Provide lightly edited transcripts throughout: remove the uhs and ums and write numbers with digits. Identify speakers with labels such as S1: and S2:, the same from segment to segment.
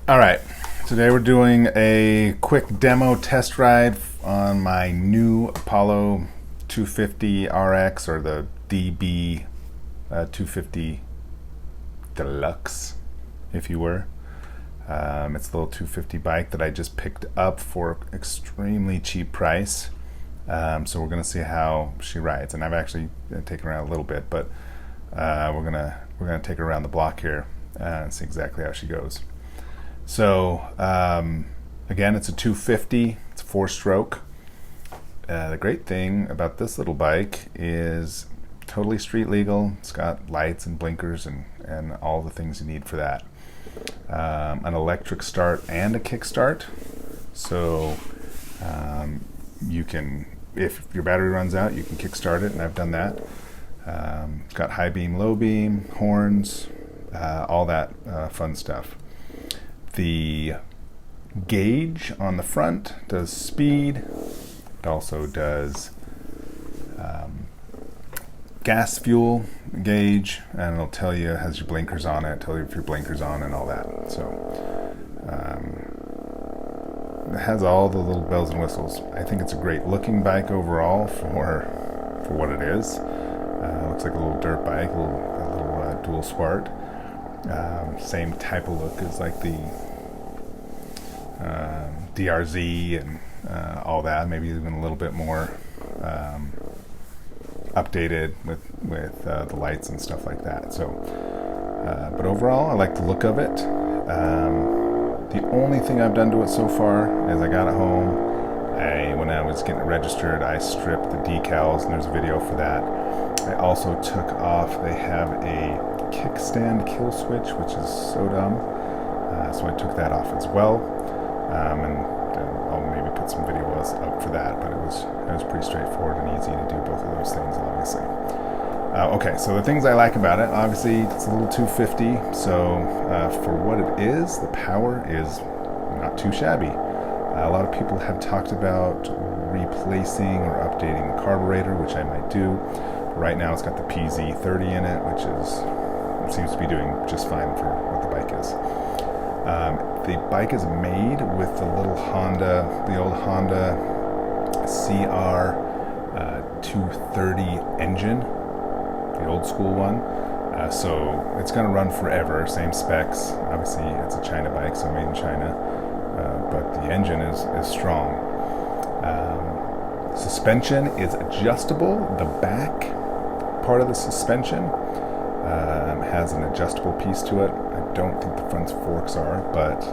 S1: All right, today we're doing a quick demo test ride on my new Apollo 250 RX, or the DB 250 Deluxe, if you were. It's a little 250 bike that I just picked up for extremely cheap price. So we're gonna see how she rides, and I've actually taken her around a little bit, but we're gonna take her around the block here and see exactly how she goes. So again, it's a 250. It's a 4-stroke. The great thing about this little bike is totally street legal. It's got lights and blinkers and all the things you need for that. An electric start and a kick start. So you can, if your battery runs out, you can kick start it, and I've done that. It's got high beam, low beam, horns, all that fun stuff. The gauge on the front does speed. It also does gas fuel gauge, and it'll tell you, it has your blinkers on it, tell you if your blinkers on and all that. So it has all the little bells and whistles. I think it's a great looking bike overall for what it is. Looks like a little dirt bike, a little dual sport. Same type of look as like the DRZ and all that, maybe even a little bit more updated with the lights and stuff like that. So, but overall, I like the look of it. The only thing I've done to it so far is I got it home. When I was getting it registered, I stripped the decals, and there's a video for that. I also took off, they have a kickstand kill switch, which is so dumb. So I took that off as well. And I'll maybe put some videos up for that, but it was pretty straightforward and easy to do both of those things, obviously. Okay, so the things I like about it, obviously it's a little 250, so for what it is, the power is not too shabby. A lot of people have talked about replacing or updating the carburetor, which I might do. Right now it's got the PZ30 in it, which seems to be doing just fine for what the bike is. The bike is made with the old Honda CR 230 engine, the old school one. So it's going to run forever, same specs. Obviously, it's a China bike, so made in China, but the engine is strong. Suspension is adjustable. The back part of the suspension has an adjustable piece to it. I don't think the front forks are, but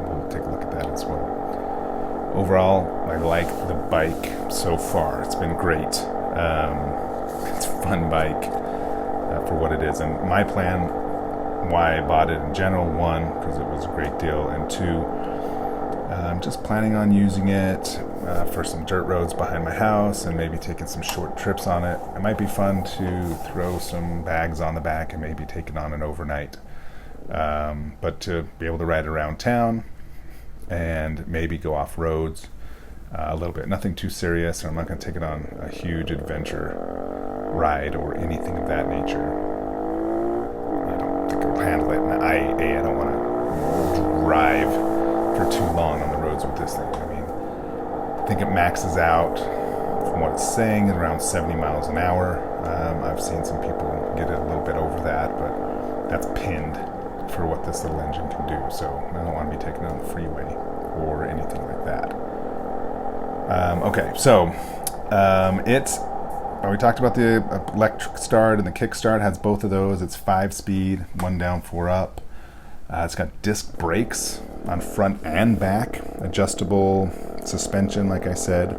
S1: we'll take a look at that as well. Overall, I like the bike so far. It's been great. It's a fun bike for what it is. And my plan, why I bought it in general, one, because it was a great deal, and two, I'm just planning on using it for some dirt roads behind my house and maybe taking some short trips on it. It might be fun to throw some bags on the back and maybe take it on an overnight. But to be able to ride around town and maybe go off roads a little bit. Nothing too serious, or I'm not going to take it on a huge adventure ride or anything of that nature. I don't think it'll handle it. And I don't want to drive for too long on the roads with this thing. I mean, I think it maxes out, from what it's saying, at around 70 miles an hour. I've seen some people get it a little bit over that, but that's pinned for what this little engine can do. So I don't want to be taking it on the freeway or anything like that. Okay, so we talked about the electric start and the kick start. It has both of those. It's 5-speed, 1 down, 4 up. It's got disc brakes on front and back, adjustable suspension, like I said.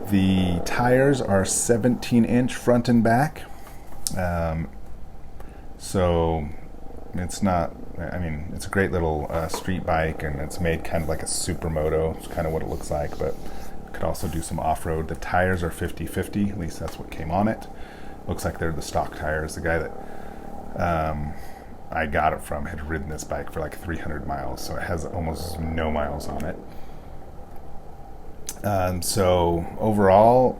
S1: The tires are 17-inch front and back. So it's not, I mean, it's a great little street bike, and it's made kind of like a supermoto. It's kind of what it looks like, but it could also do some off-road. The tires are 50/50, at least that's what came on it. Looks like they're the stock tires. The guy that I got it from had ridden this bike for like 300 miles, so it has almost no miles on it. So overall,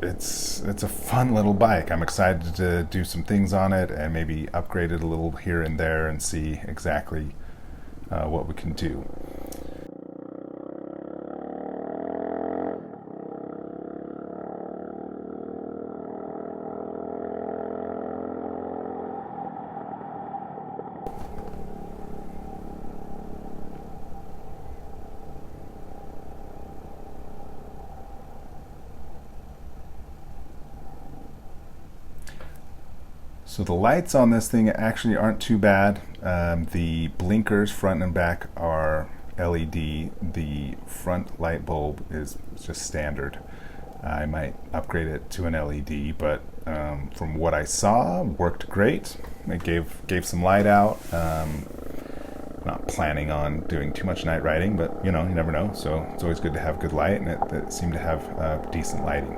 S1: it's a fun little bike. I'm excited to do some things on it and maybe upgrade it a little here and there and see exactly what we can do. So the lights on this thing actually aren't too bad. The blinkers front and back are LED. The front light bulb is just standard. I might upgrade it to an LED, but from what I saw, worked great. It gave some light out. Not planning on doing too much night riding, but you never know. So it's always good to have good light, and it seemed to have decent lighting.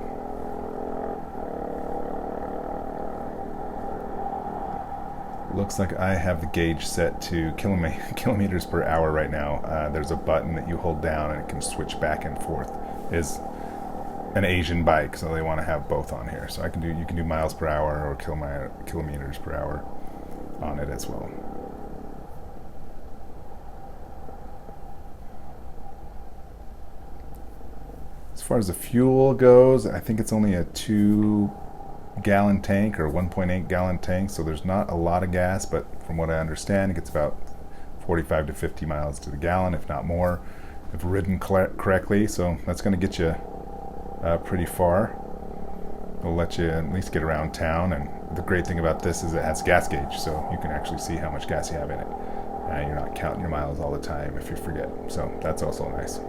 S1: Looks like I have the gauge set to kilometers per hour right now. There's a button that you hold down and it can switch back and forth. Is an Asian bike, so they want to have both on here. So you can do miles per hour or kilometers per hour on it as well. As far as the fuel goes, I think it's only a 2-gallon tank or 1.8 gallon tank, so there's not a lot of gas, but from what I understand, it gets about 45 to 50 miles to the gallon, if not more, if ridden correctly. So that's going to get you pretty far. It'll let you at least get around town, and the great thing about this is it has gas gauge, so you can actually see how much gas you have in it. You're not counting your miles all the time if you forget, so that's also nice.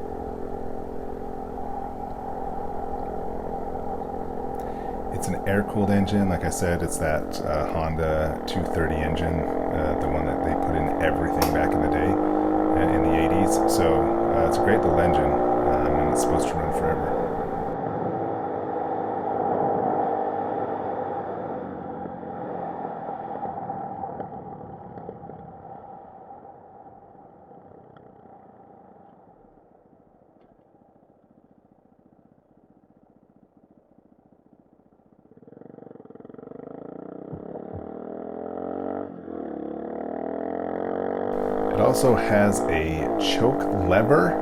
S1: It's an air-cooled engine. Like I said, it's that Honda 230 engine, the one that they put in everything back in the day, in the 80s. So it's a great little engine, and it's supposed to run forever. It also has a choke lever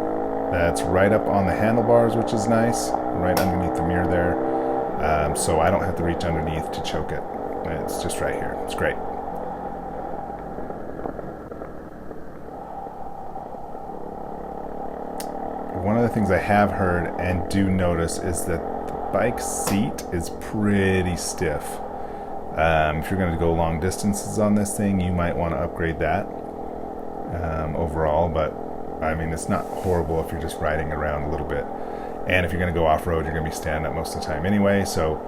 S1: that's right up on the handlebars, which is nice, right underneath the mirror there. So I don't have to reach underneath to choke it. It's just right here. It's great. One of the things I have heard and do notice is that the bike seat is pretty stiff. If you're going to go long distances on this thing, you might want to upgrade that. Overall, but I mean, it's not horrible if you're just riding around a little bit, and if you're going to go off-road, you're going to be standing up most of the time anyway, so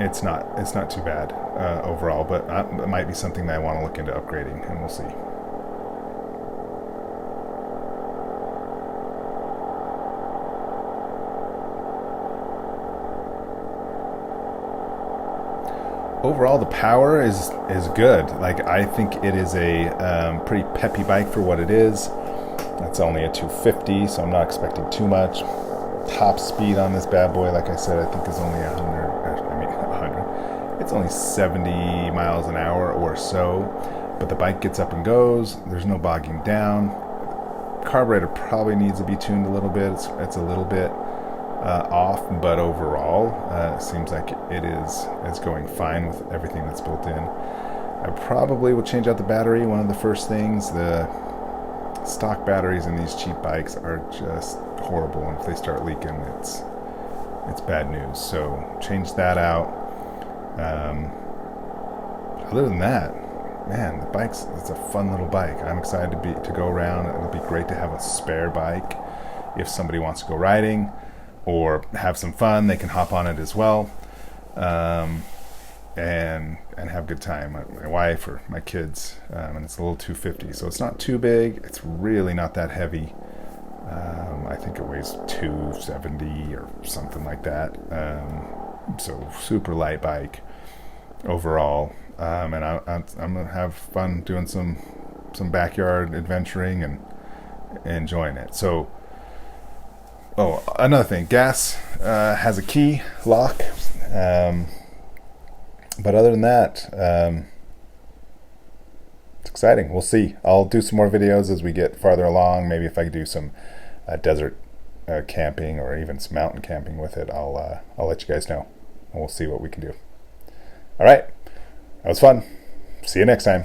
S1: it's not too bad overall, but it might be something that I want to look into upgrading, and we'll see. Overall, the power is good. Like, I think it is a pretty peppy bike for what it is. It's only a 250, so I'm not expecting too much. Top speed on this bad boy, like I said, I think is only 100. It's only 70 miles an hour or so, but the bike gets up and goes. There's no bogging down. Carburetor probably needs to be tuned a little bit. It's a little bit off, but overall it seems like it's going fine with everything that's built in. I probably will change out the battery. One of the first things, the stock batteries in these cheap bikes are just horrible, and if they start leaking, it's bad news. So change that out. Other than that, man, it's a fun little bike. I'm excited to go around. It'll be great to have a spare bike if somebody wants to go riding or have some fun. They can hop on it as well, and have a good time. My wife or my kids, and it's a little 250, so it's not too big. It's really not that heavy. I think it weighs 270 or something like that. So super light bike overall, and I'm gonna have fun doing some backyard adventuring and enjoying it. So. Oh, another thing, gas has a key lock, but other than that, it's exciting. We'll see. I'll do some more videos as we get farther along. Maybe if I do some desert camping or even some mountain camping with it, I'll let you guys know, and we'll see what we can do. All right, that was fun. See you next time.